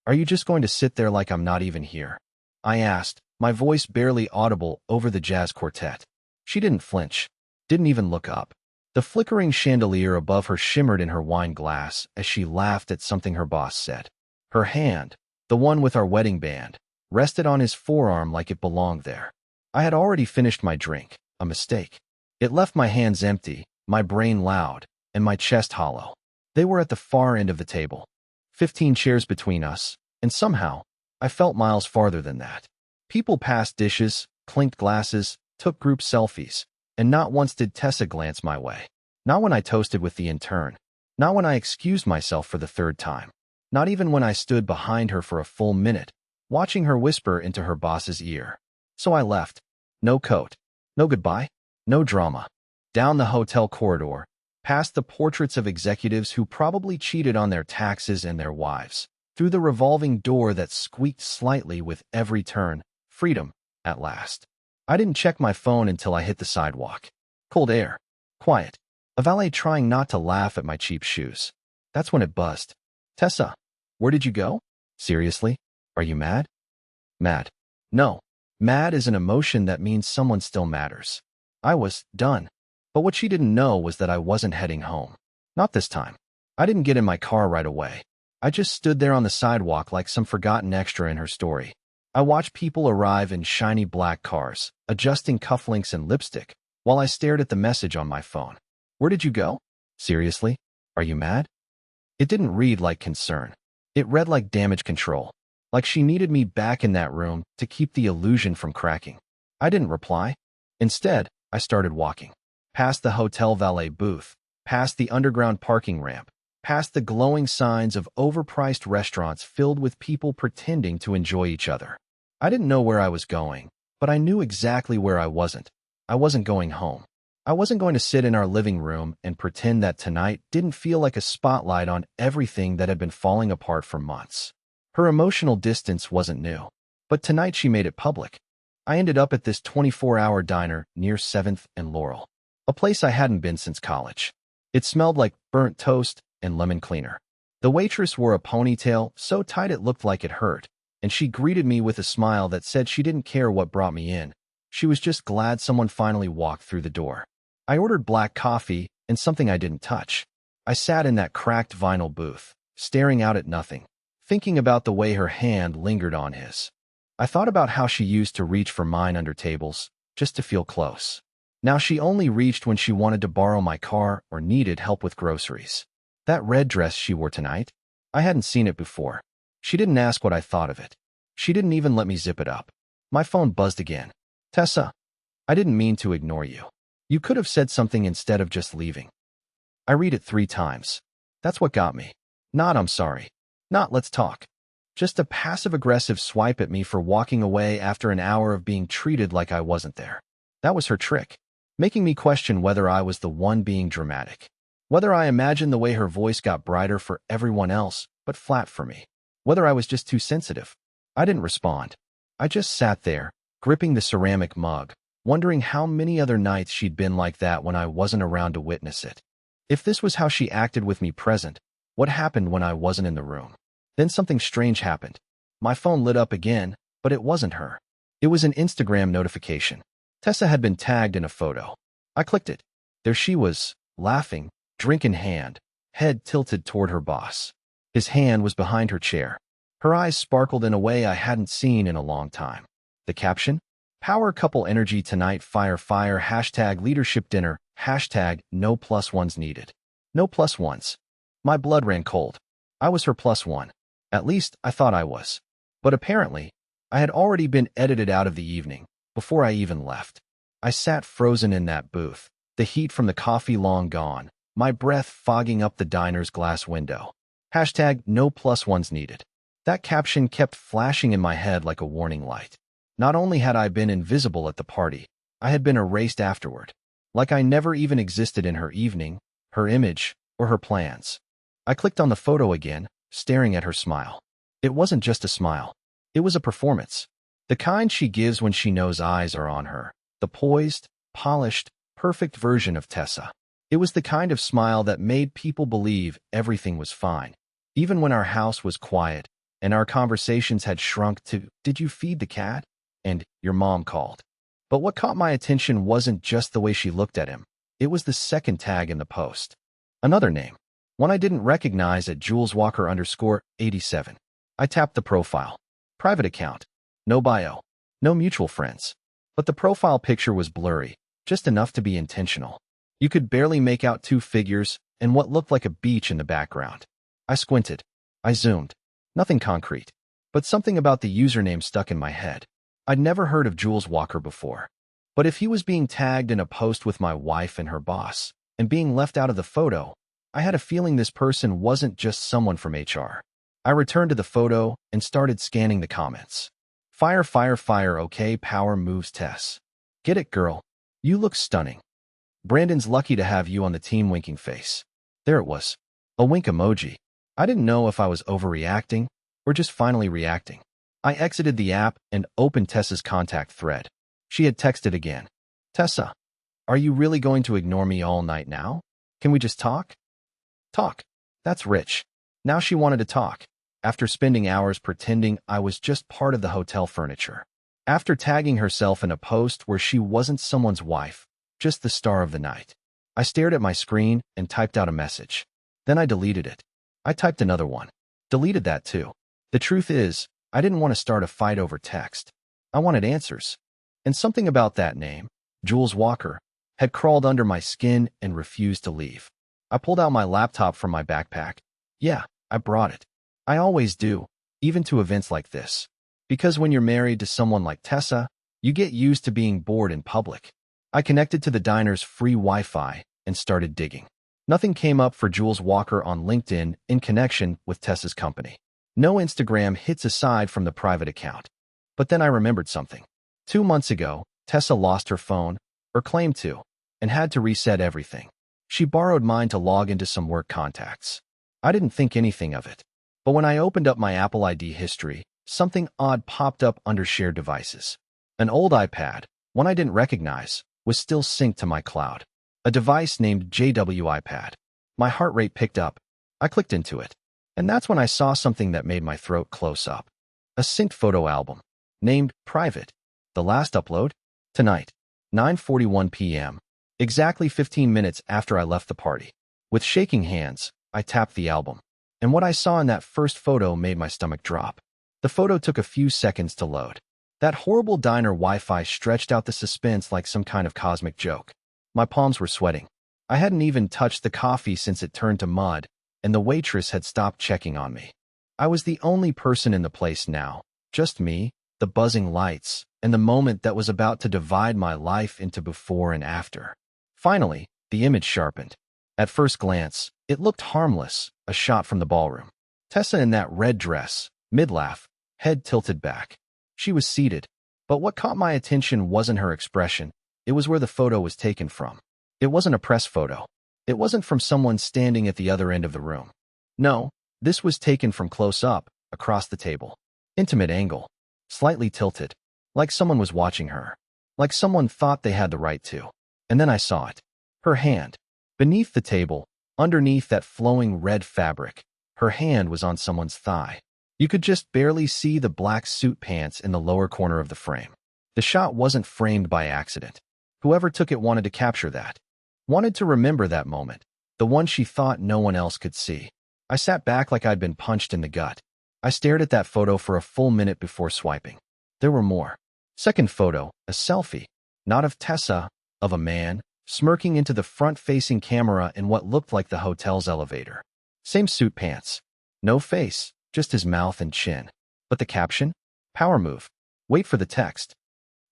Are you just going to sit there like I'm not even here? I asked, my voice barely audible over the jazz quartet. She didn't flinch, didn't even look up. The flickering chandelier above her shimmered in her wine glass as she laughed at something her boss said. Her hand, the one with our wedding band, rested on his forearm like it belonged there. I had already finished my drink, a mistake. It left my hands empty, my brain loud, and my chest hollow. They were at the far end of the table. 15 chairs between us, and somehow, I felt miles farther than that. People passed dishes, clinked glasses, took group selfies, and not once did Tessa glance my way. Not when I toasted with the intern. Not when I excused myself for the third time. Not even when I stood behind her for a full minute, watching her whisper into her boss's ear. So I left. No coat. No goodbye. No drama. Down the hotel corridor, past the portraits of executives who probably cheated on their taxes and their wives, through the revolving door that squeaked slightly with every turn. Freedom, at last. I didn't check my phone until I hit the sidewalk. Cold air. Quiet. A valet trying not to laugh at my cheap shoes. That's when it buzzed. Tessa, where did you go? Seriously? Are you mad? Mad. No. Mad is an emotion that means someone still matters. I was done. But what she didn't know was that I wasn't heading home. Not this time. I didn't get in my car right away. I just stood there on the sidewalk like some forgotten extra in her story. I watched people arrive in shiny black cars, adjusting cufflinks and lipstick, while I stared at the message on my phone. Where did you go? Seriously? Are you mad? It didn't read like concern. It read like damage control. Like she needed me back in that room to keep the illusion from cracking. I didn't reply. Instead, I started walking. Past the hotel valet booth, past the underground parking ramp, past the glowing signs of overpriced restaurants filled with people pretending to enjoy each other. I didn't know where I was going, but I knew exactly where I wasn't. I wasn't going home. I wasn't going to sit in our living room and pretend that tonight didn't feel like a spotlight on everything that had been falling apart for months. Her emotional distance wasn't new, but tonight she made it public. I ended up at this 24-hour diner near 7th and Laurel, a place I hadn't been since college. It smelled like burnt toast and lemon cleaner. The waitress wore a ponytail so tight it looked like it hurt, and she greeted me with a smile that said she didn't care what brought me in. She was just glad someone finally walked through the door. I ordered black coffee and something I didn't touch. I sat in that cracked vinyl booth, staring out at nothing, thinking about the way her hand lingered on his. I thought about how she used to reach for mine under tables, just to feel close. Now she only reached when she wanted to borrow my car or needed help with groceries. That red dress she wore tonight, I hadn't seen it before. She didn't ask what I thought of it. She didn't even let me zip it up. My phone buzzed again. Tessa, I didn't mean to ignore you. You could have said something instead of just leaving. I read it 3 times. That's what got me. Not I'm sorry. Not let's talk. Just a passive-aggressive swipe at me for walking away after an hour of being treated like I wasn't there. That was her trick, making me question whether I was the one being dramatic. Whether I imagined the way her voice got brighter for everyone else, but flat for me. Whether I was just too sensitive. I didn't respond. I just sat there, gripping the ceramic mug, wondering how many other nights she'd been like that when I wasn't around to witness it. If this was how she acted with me present, what happened when I wasn't in the room? Then something strange happened. My phone lit up again, but it wasn't her. It was an Instagram notification. Tessa had been tagged in a photo. I clicked it. There she was, laughing, drink in hand, head tilted toward her boss. His hand was behind her chair. Her eyes sparkled in a way I hadn't seen in a long time. The caption? Power couple energy tonight, fire fire, #leadership dinner, #no plus ones needed. No plus ones. My blood ran cold. I was her plus one. At least, I thought I was. But apparently, I had already been edited out of the evening, before I even left. I sat frozen in that booth, the heat from the coffee long gone, my breath fogging up the diner's glass window. #no plus ones needed. That caption kept flashing in my head like a warning light. Not only had I been invisible at the party, I had been erased afterward. Like I never even existed in her evening, her image, or her plans. I clicked on the photo again, staring at her smile. It wasn't just a smile. It was a performance. The kind she gives when she knows eyes are on her. The poised, polished, perfect version of Tessa. It was the kind of smile that made people believe everything was fine, even when our house was quiet and our conversations had shrunk to, "Did you feed the cat?" and "Your mom called." But what caught my attention wasn't just the way she looked at him. It was the second tag in the post. Another name. One I didn't recognize at JulesWalker_87. I tapped the profile. Private account. No bio. No mutual friends. But the profile picture was blurry, just enough to be intentional. You could barely make out two figures and what looked like a beach in the background. I squinted. I zoomed. Nothing concrete. But something about the username stuck in my head. I'd never heard of Jules Walker before. But if he was being tagged in a post with my wife and her boss, and being left out of the photo, I had a feeling this person wasn't just someone from HR. I returned to the photo and started scanning the comments. Fire, fire, fire, okay, power moves, Tess. Get it, girl. You look stunning. Brandon's lucky to have you on the team, winking face. There it was. A wink emoji. I didn't know if I was overreacting or just finally reacting. I exited the app and opened Tessa's contact thread. She had texted again. Tessa, are you really going to ignore me all night now? Can we just talk? Talk. That's rich. Now she wanted to talk, after spending hours pretending I was just part of the hotel furniture. After tagging herself in a post where she wasn't someone's wife, just the star of the night. I stared at my screen and typed out a message. Then I deleted it. I typed another one. Deleted that too. The truth is, I didn't want to start a fight over text. I wanted answers. And something about that name, Jules Walker, had crawled under my skin and refused to leave. I pulled out my laptop from my backpack. Yeah, I brought it. I always do, even to events like this. Because when you're married to someone like Tessa, you get used to being bored in public. I connected to the diner's free Wi-Fi and started digging. Nothing came up for Jules Walker on LinkedIn in connection with Tessa's company. No Instagram hits aside from the private account. But then I remembered something. 2 months ago, Tessa lost her phone, or claimed to, and had to reset everything. She borrowed mine to log into some work contacts. I didn't think anything of it. But when I opened up my Apple ID history, something odd popped up under shared devices. An old iPad, one I didn't recognize, was still synced to my cloud. A device named JW iPad. My heart rate picked up. I clicked into it. And that's when I saw something that made my throat close up. A synced photo album, named Private. The last upload? Tonight, 9:41 p.m., exactly 15 minutes after I left the party. With shaking hands, I tapped the album. And what I saw in that first photo made my stomach drop. The photo took a few seconds to load. That horrible diner Wi-Fi stretched out the suspense like some kind of cosmic joke. My palms were sweating. I hadn't even touched the coffee since it turned to mud, and the waitress had stopped checking on me. I was the only person in the place now, just me, the buzzing lights, and the moment that was about to divide my life into before and after. Finally, the image sharpened. At first glance, it looked harmless, a shot from the ballroom. Tessa in that red dress, mid-laugh, head tilted back. She was seated, but what caught my attention wasn't her expression, it was where the photo was taken from. It wasn't a press photo. It wasn't from someone standing at the other end of the room. No, this was taken from close up, across the table. Intimate angle. Slightly tilted. Like someone was watching her. Like someone thought they had the right to. And then I saw it. Her hand. Beneath the table, underneath that flowing red fabric, her hand was on someone's thigh. You could just barely see the black suit pants in the lower corner of the frame. The shot wasn't framed by accident. Whoever took it wanted to capture that. Wanted to remember that moment, the one she thought no one else could see. I sat back like I'd been punched in the gut. I stared at that photo for a full minute before swiping. There were more. Second photo, a selfie. Not of Tessa, of a man, smirking into the front-facing camera in what looked like the hotel's elevator. Same suit pants. No face, just his mouth and chin. But the caption? Power move. Wait for the text.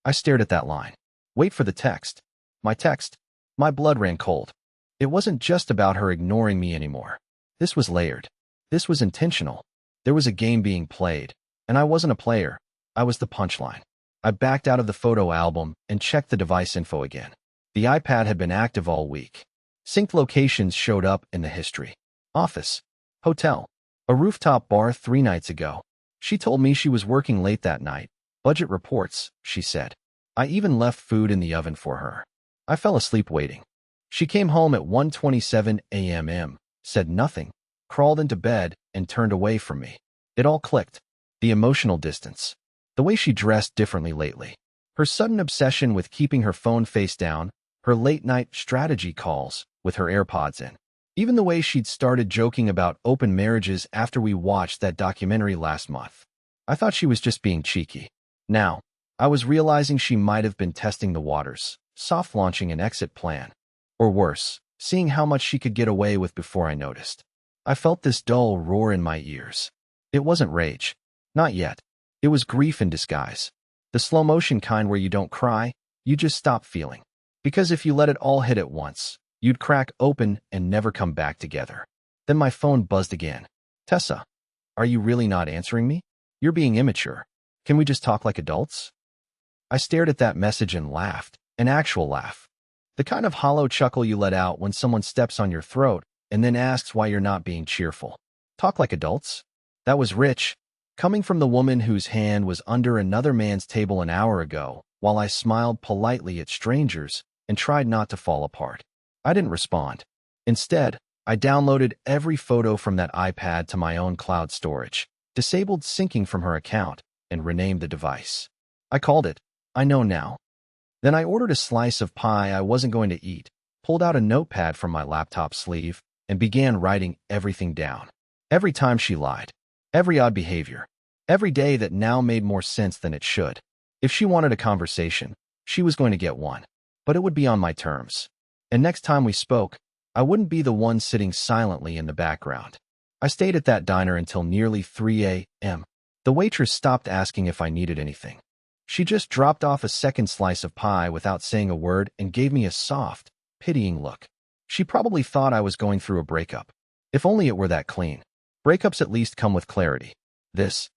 I stared at that line. Wait for the text. My text. My blood ran cold. It wasn't just about her ignoring me anymore. This was layered. This was intentional. There was a game being played, and I wasn't a player. I was the punchline. I backed out of the photo album and checked the device info again. The iPad had been active all week. Synced locations showed up in the history. Office. Hotel. A rooftop bar 3 nights ago. She told me she was working late that night. Budget reports, she said. I even left food in the oven for her. I fell asleep waiting. She came home at 1:27 a.m., said nothing, crawled into bed, and turned away from me. It all clicked. The emotional distance. The way she dressed differently lately. Her sudden obsession with keeping her phone face down. Her late-night strategy calls with her AirPods in. Even the way she'd started joking about open marriages after we watched that documentary last month. I thought she was just being cheeky. Now, I was realizing she might have been testing the waters, soft-launching an exit plan. Or worse, seeing how much she could get away with before I noticed. I felt this dull roar in my ears. It wasn't rage. Not yet. It was grief in disguise. The slow-motion kind where you don't cry, you just stop feeling. Because if you let it all hit at once, you'd crack open and never come back together. Then my phone buzzed again. Tessa, are you really not answering me? You're being immature. Can we just talk like adults? I stared at that message and laughed, an actual laugh. The kind of hollow chuckle you let out when someone steps on your throat and then asks why you're not being cheerful. Talk like adults? That was rich, coming from the woman whose hand was under another man's table an hour ago, while I smiled politely at strangers and tried not to fall apart. I didn't respond. Instead, I downloaded every photo from that iPad to my own cloud storage, disabled syncing from her account, and renamed the device. I called it I Know Now. Then I ordered a slice of pie I wasn't going to eat, pulled out a notepad from my laptop sleeve, and began writing everything down. Every time she lied. Every odd behavior. Every day that now made more sense than it should. If she wanted a conversation, she was going to get one. But it would be on my terms. And next time we spoke, I wouldn't be the one sitting silently in the background. I stayed at that diner until nearly 3 a.m. The waitress stopped asking if I needed anything. She just dropped off a second slice of pie without saying a word and gave me a soft, pitying look. She probably thought I was going through a breakup. If only it were that clean. Breakups at least come with clarity. This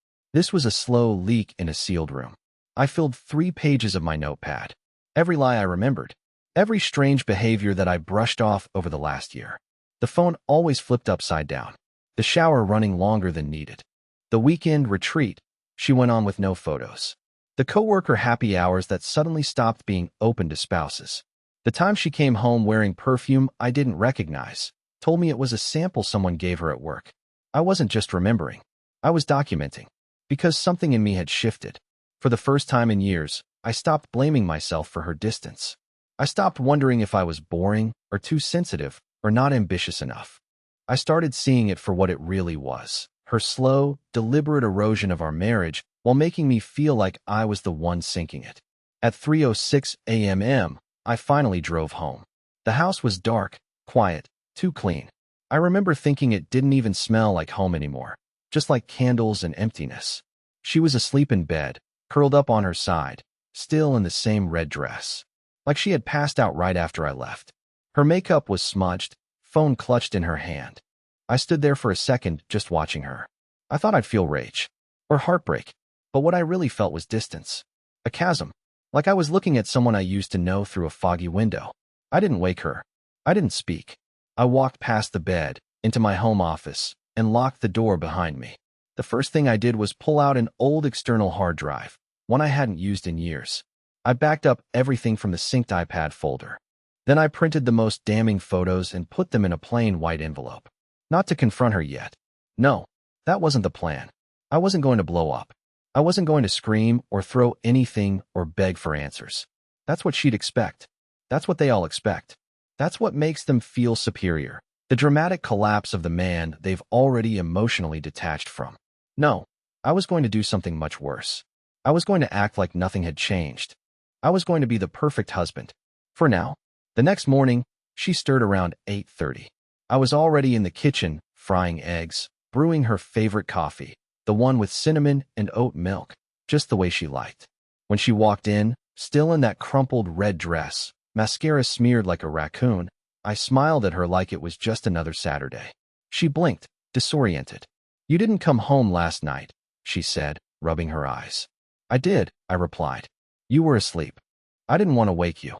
was a slow leak in a sealed room. I filled 3 pages of my notepad. Every lie I remembered. Every strange behavior that I brushed off over the last year. The phone always flipped upside down. The shower running longer than needed. The weekend retreat, she went on with no photos. The coworker happy hours that suddenly stopped being open to spouses. The time she came home wearing perfume I didn't recognize, told me it was a sample someone gave her at work. I wasn't just remembering. I was documenting. Because something in me had shifted. For the first time in years, I stopped blaming myself for her distance. I stopped wondering if I was boring, or too sensitive, or not ambitious enough. I started seeing it for what it really was. Her slow, deliberate erosion of our marriage while making me feel like I was the one sinking it. At 3:06 a.m., I finally drove home. The house was dark, quiet, too clean. I remember thinking it didn't even smell like home anymore, just like candles and emptiness. She was asleep in bed, curled up on her side, still in the same red dress. Like she had passed out right after I left. Her makeup was smudged, phone clutched in her hand. I stood there for a second just watching her. I thought I'd feel rage. Or heartbreak. But what I really felt was distance. A chasm. Like I was looking at someone I used to know through a foggy window. I didn't wake her. I didn't speak. I walked past the bed, into my home office, and locked the door behind me. The first thing I did was pull out an old external hard drive, one I hadn't used in years. I backed up everything from the synced iPad folder. Then I printed the most damning photos and put them in a plain white envelope. Not to confront her yet. No, that wasn't the plan. I wasn't going to blow up. I wasn't going to scream or throw anything or beg for answers. That's what she'd expect. That's what they all expect. That's what makes them feel superior. The dramatic collapse of the man they've already emotionally detached from. No, I was going to do something much worse. I was going to act like nothing had changed. I was going to be the perfect husband. For now. The next morning, she stirred around 8:30. I was already in the kitchen, frying eggs, brewing her favorite coffee, the one with cinnamon and oat milk, just the way she liked. When she walked in, still in that crumpled red dress, mascara smeared like a raccoon, I smiled at her like it was just another Saturday. She blinked, disoriented. "You didn't come home last night," she said, rubbing her eyes. "I did," I replied. "You were asleep. I didn't want to wake you."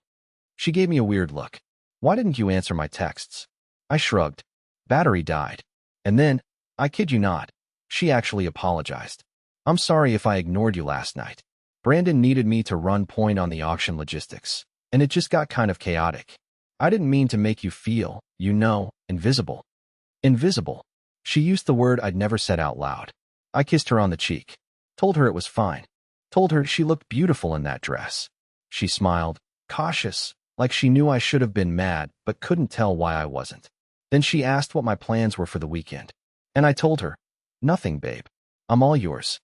She gave me a weird look. "Why didn't you answer my texts?" I shrugged. Battery died. And then, I kid you not, she actually apologized. "I'm sorry if I ignored you last night. Brandon needed me to run point on the auction logistics, and it just got kind of chaotic. I didn't mean to make you feel, invisible." Invisible. She used the word I'd never said out loud. I kissed her on the cheek. Told her it was fine. Told her she looked beautiful in that dress. She smiled, cautious, like she knew I should have been mad but couldn't tell why I wasn't. Then she asked what my plans were for the weekend. And I told her, nothing, babe. I'm all yours.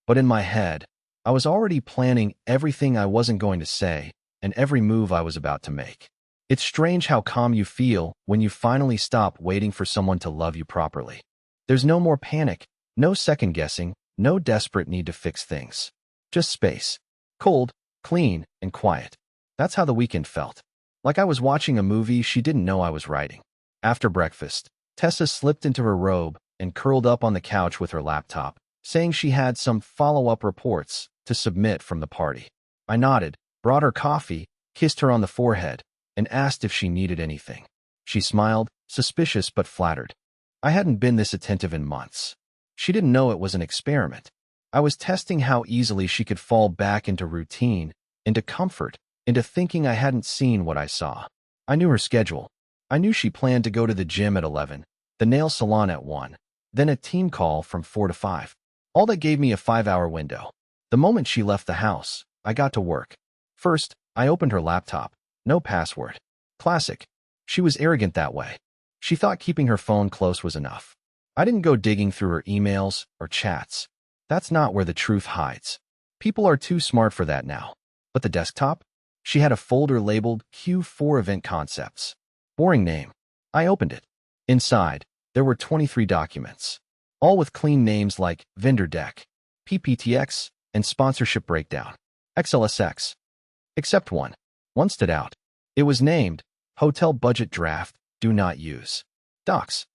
But in my head, I was already planning everything I wasn't going to say and every move I was about to make. It's strange how calm you feel when you finally stop waiting for someone to love you properly. There's no more panic, no second guessing, no desperate need to fix things. Just space. Cold, clean, and quiet. That's how the weekend felt. Like I was watching a movie she didn't know I was writing. After breakfast, Tessa slipped into her robe and curled up on the couch with her laptop, saying she had some follow-up reports to submit from the party. I nodded, brought her coffee, kissed her on the forehead, and asked if she needed anything. She smiled, suspicious but flattered. I hadn't been this attentive in months. She didn't know it was an experiment. I was testing how easily she could fall back into routine, into comfort, into thinking I hadn't seen what I saw. I knew her schedule. I knew she planned to go to the gym at 11, the nail salon at 1, then a team call from 4 to 5. All that gave me a 5-hour window. The moment she left the house, I got to work. First, I opened her laptop. No password. Classic. She was arrogant that way. She thought keeping her phone close was enough. I didn't go digging through her emails or chats. That's not where the truth hides. People are too smart for that now. But the desktop? She had a folder labeled Q4 Event Concepts. Boring name. I opened it. Inside, there were 23 documents, all with clean names like Vendor Deck, PPTX, and Sponsorship Breakdown, XLSX. Except one. One stood out. It was named Hotel Budget Draft, Do Not Use. Docs.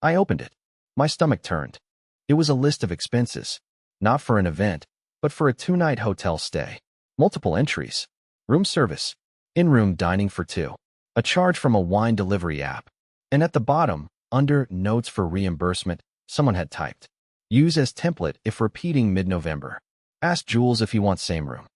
I opened it. My stomach turned. It was a list of expenses, not for an event, but for a 2-night hotel stay. Multiple entries. Room service. In-room dining for 2. A charge from a wine delivery app. And at the bottom, under Notes for Reimbursement, someone had typed, use as template if repeating mid-November. Ask Jules if he wants same room.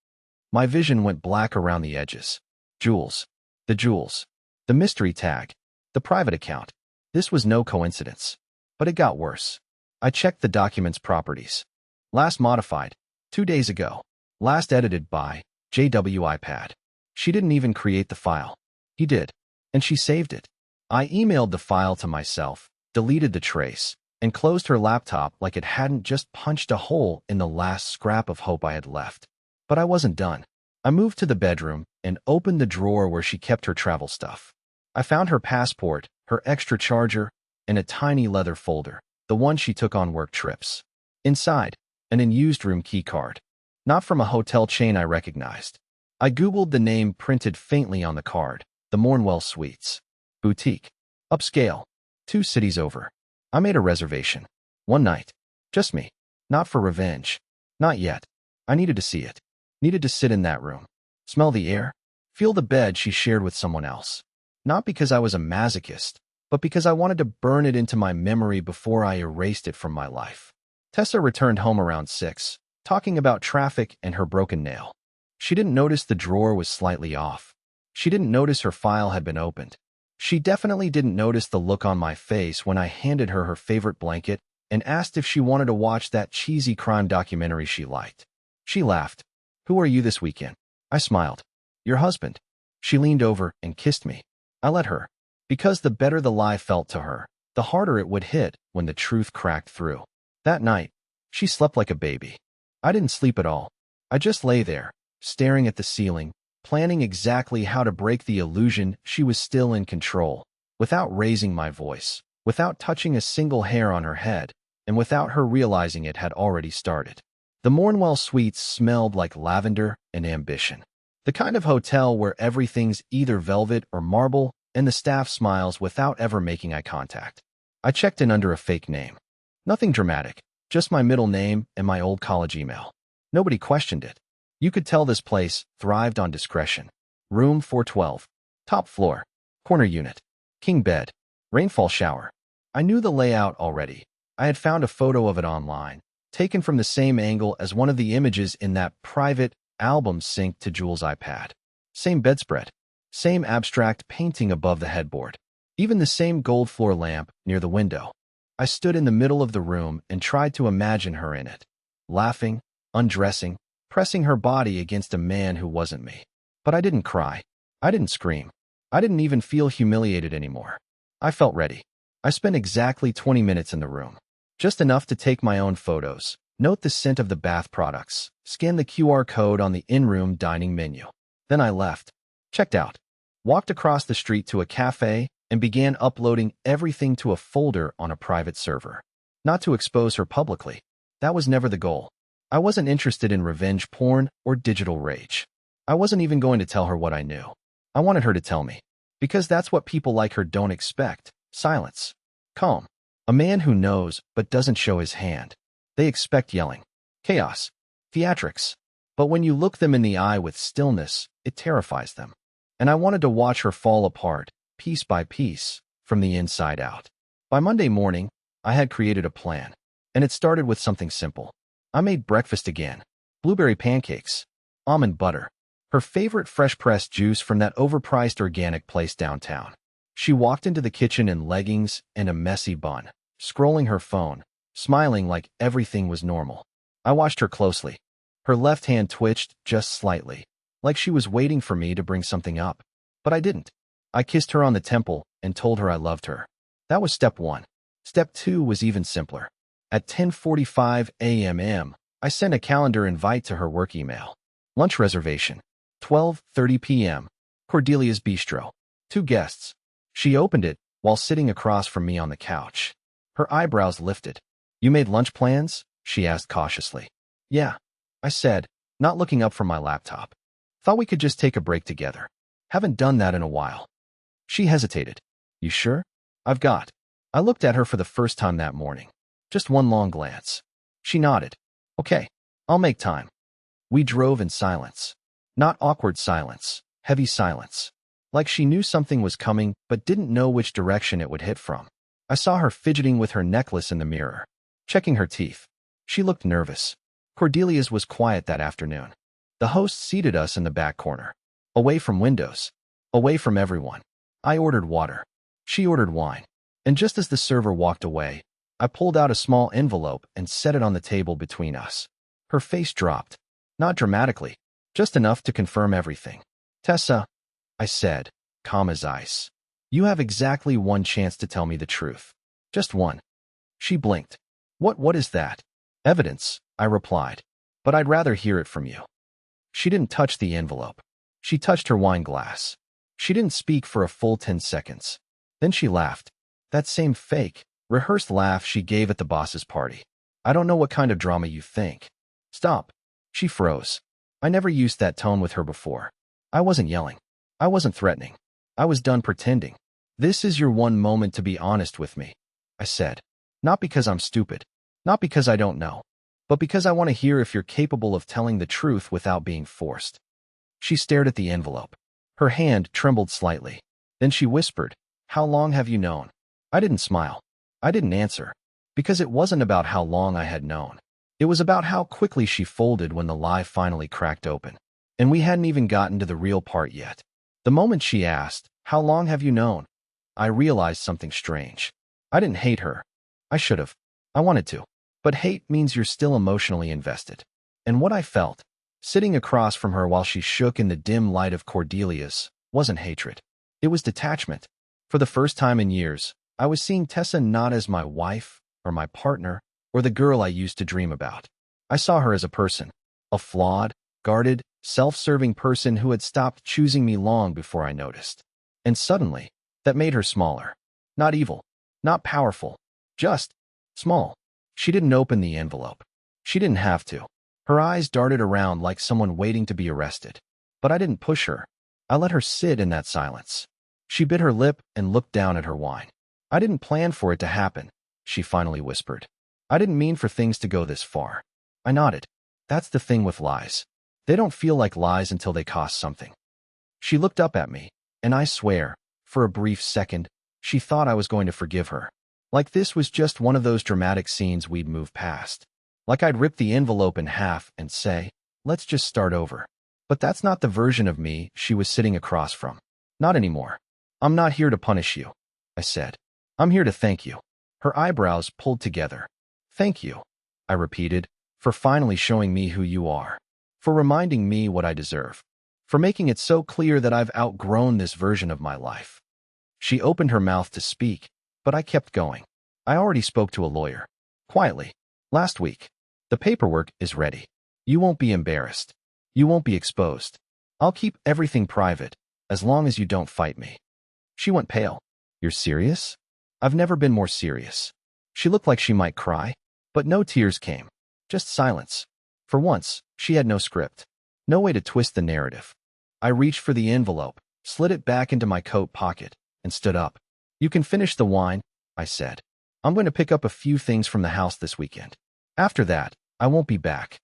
My vision went black around the edges. Jules. The Jules. The mystery tag. The private account. This was no coincidence. But it got worse. I checked the document's properties. Last modified, 2 days ago. Last edited by JW iPad. She didn't even create the file. He did. And she saved it. I emailed the file to myself, deleted the trace, and closed her laptop like it hadn't just punched a hole in the last scrap of hope I had left. But I wasn't done. I moved to the bedroom and opened the drawer where she kept her travel stuff. I found her passport, her extra charger, and a tiny leather folder, the one she took on work trips. Inside, an unused room key card. Not from a hotel chain I recognized. I Googled the name printed faintly on the card, the Mornwell Suites. Boutique. Upscale. 2 cities over. I made a reservation. 1 night. Just me. Not for revenge. Not yet. I needed to see it. Needed to sit in that room. Smell the air. Feel the bed she shared with someone else. Not because I was a masochist, but because I wanted to burn it into my memory before I erased it from my life. Tessa returned home around 6, talking about traffic and her broken nail. She didn't notice the drawer was slightly off. She didn't notice her file had been opened. She definitely didn't notice the look on my face when I handed her her favorite blanket and asked if she wanted to watch that cheesy crime documentary she liked. She laughed. Who are you this weekend? I smiled. Your husband. She leaned over and kissed me. I let her. Because the better the lie felt to her, the harder it would hit when the truth cracked through. That night, she slept like a baby. I didn't sleep at all. I just lay there, staring at the ceiling, planning exactly how to break the illusion she was still in control, without raising my voice, without touching a single hair on her head, and without her realizing it had already started. The Mornwell Suites smelled like lavender and ambition. The kind of hotel where everything's either velvet or marble, and the staff smiles without ever making eye contact. I checked in under a fake name. Nothing dramatic, just my middle name and my old college email. Nobody questioned it. You could tell this place thrived on discretion. Room 412. Top floor. Corner unit. King bed. Rainfall shower. I knew the layout already. I had found a photo of it online, taken from the same angle as one of the images in that private album synced to Jules' iPad. Same bedspread. Same abstract painting above the headboard. Even the same gold floor lamp near the window. I stood in the middle of the room and tried to imagine her in it, laughing, undressing, pressing her body against a man who wasn't me. But I didn't cry. I didn't scream. I didn't even feel humiliated anymore. I felt ready. I spent exactly 20 minutes in the room. Just enough to take my own photos, note the scent of the bath products, scan the QR code on the in-room dining menu. Then I left. Checked out. Walked across the street to a cafe and began uploading everything to a folder on a private server. Not to expose her publicly. That was never the goal. I wasn't interested in revenge porn or digital rage. I wasn't even going to tell her what I knew. I wanted her to tell me. Because that's what people like her don't expect. Silence. Calm. A man who knows but doesn't show his hand. They expect yelling. Chaos. Theatrics. But when you look them in the eye with stillness, it terrifies them. And I wanted to watch her fall apart, piece by piece, from the inside out. By Monday morning, I had created a plan. And it started with something simple. I made breakfast again. Blueberry pancakes. Almond butter. Her favorite fresh-pressed juice from that overpriced organic place downtown. She walked into the kitchen in leggings and a messy bun, scrolling her phone, smiling like everything was normal. I watched her closely. Her left hand twitched just slightly, like she was waiting for me to bring something up. But I didn't. I kissed her on the temple and told her I loved her. That was step 1. Step 2 was even simpler. At 10:45 a.m., I sent a calendar invite to her work email. Lunch reservation. 12:30 p.m. Cordelia's Bistro. 2 guests. She opened it while sitting across from me on the couch. Her eyebrows lifted. You made lunch plans? She asked cautiously. Yeah, I said, not looking up from my laptop. Thought we could just take a break together. Haven't done that in a while. She hesitated. You sure? I've got. I looked at her for the first time that morning. Just one long glance. She nodded. Okay, I'll make time. We drove in silence. Not awkward silence, heavy silence. Like she knew something was coming but didn't know which direction it would hit from. I saw her fidgeting with her necklace in the mirror, checking her teeth. She looked nervous. Cordelia's was quiet that afternoon. The host seated us in the back corner, away from windows, away from everyone. I ordered water. She ordered wine. And just as the server walked away, I pulled out a small envelope and set it on the table between us. Her face dropped. Not dramatically, just enough to confirm everything. Tessa, I said, calm as ice. You have exactly one chance to tell me the truth. Just one. She blinked. What is that? Evidence, I replied. But I'd rather hear it from you. She didn't touch the envelope. She touched her wine glass. She didn't speak for a full 10 seconds. Then she laughed. That same fake, rehearsed laugh she gave at the boss's party. I don't know what kind of drama you think. Stop. She froze. I never used that tone with her before. I wasn't yelling. I wasn't threatening. I was done pretending. This is your one moment to be honest with me, I said. Not because I'm stupid. Not because I don't know. But because I want to hear if you're capable of telling the truth without being forced. She stared at the envelope. Her hand trembled slightly. Then she whispered, How long have you known? I didn't smile. I didn't answer. Because it wasn't about how long I had known. It was about how quickly she folded when the lie finally cracked open. And we hadn't even gotten to the real part yet. The moment she asked, How long have you known? I realized something strange. I didn't hate her. I should have. I wanted to. But hate means you're still emotionally invested. And what I felt, sitting across from her while she shook in the dim light of Cordelia's, wasn't hatred. It was detachment. For the first time in years, I was seeing Tessa not as my wife, or my partner, or the girl I used to dream about. I saw her as a person. A flawed, guarded, self-serving person who had stopped choosing me long before I noticed. And suddenly, that made her smaller. Not evil. Not powerful. Just small. She didn't open the envelope. She didn't have to. Her eyes darted around like someone waiting to be arrested. But I didn't push her. I let her sit in that silence. She bit her lip and looked down at her wine. I didn't plan for it to happen, she finally whispered. I didn't mean for things to go this far. I nodded. That's the thing with lies. They don't feel like lies until they cost something. She looked up at me, and I swear, for a brief second, she thought I was going to forgive her. Like this was just one of those dramatic scenes we'd move past. Like I'd rip the envelope in half and say, let's just start over. But that's not the version of me she was sitting across from. Not anymore. I'm not here to punish you, I said. I'm here to thank you. Her eyebrows pulled together. Thank you, I repeated, for finally showing me who you are. For reminding me what I deserve. For making it so clear that I've outgrown this version of my life. She opened her mouth to speak, but I kept going. I already spoke to a lawyer. Quietly. Last week. The paperwork is ready. You won't be embarrassed. You won't be exposed. I'll keep everything private, as long as you don't fight me. She went pale. You're serious? I've never been more serious. She looked like she might cry, but no tears came. Just silence. For once, she had no script. No way to twist the narrative. I reached for the envelope, slid it back into my coat pocket, and stood up. You can finish the wine, I said. I'm going to pick up a few things from the house this weekend. After that, I won't be back.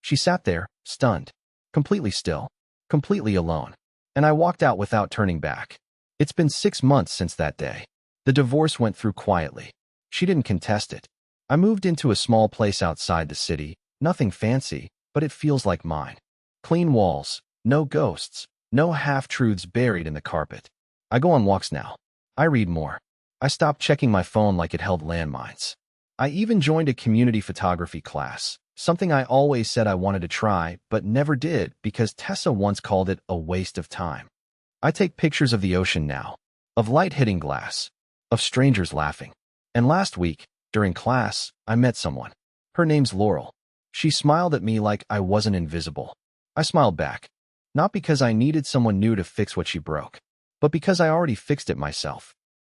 She sat there, stunned, completely still, completely alone, and I walked out without turning back. It's been 6 months since that day. The divorce went through quietly. She didn't contest it. I moved into a small place outside the city, nothing fancy, but it feels like mine. Clean walls, no ghosts, no half-truths buried in the carpet. I go on walks now. I read more. I stopped checking my phone like it held landmines. I even joined a community photography class, something I always said I wanted to try, but never did because Tessa once called it a waste of time. I take pictures of the ocean now, of light hitting glass, of strangers laughing. And last week, during class, I met someone. Her name's Laurel. She smiled at me like I wasn't invisible. I smiled back, not because I needed someone new to fix what she broke, but because I already fixed it myself.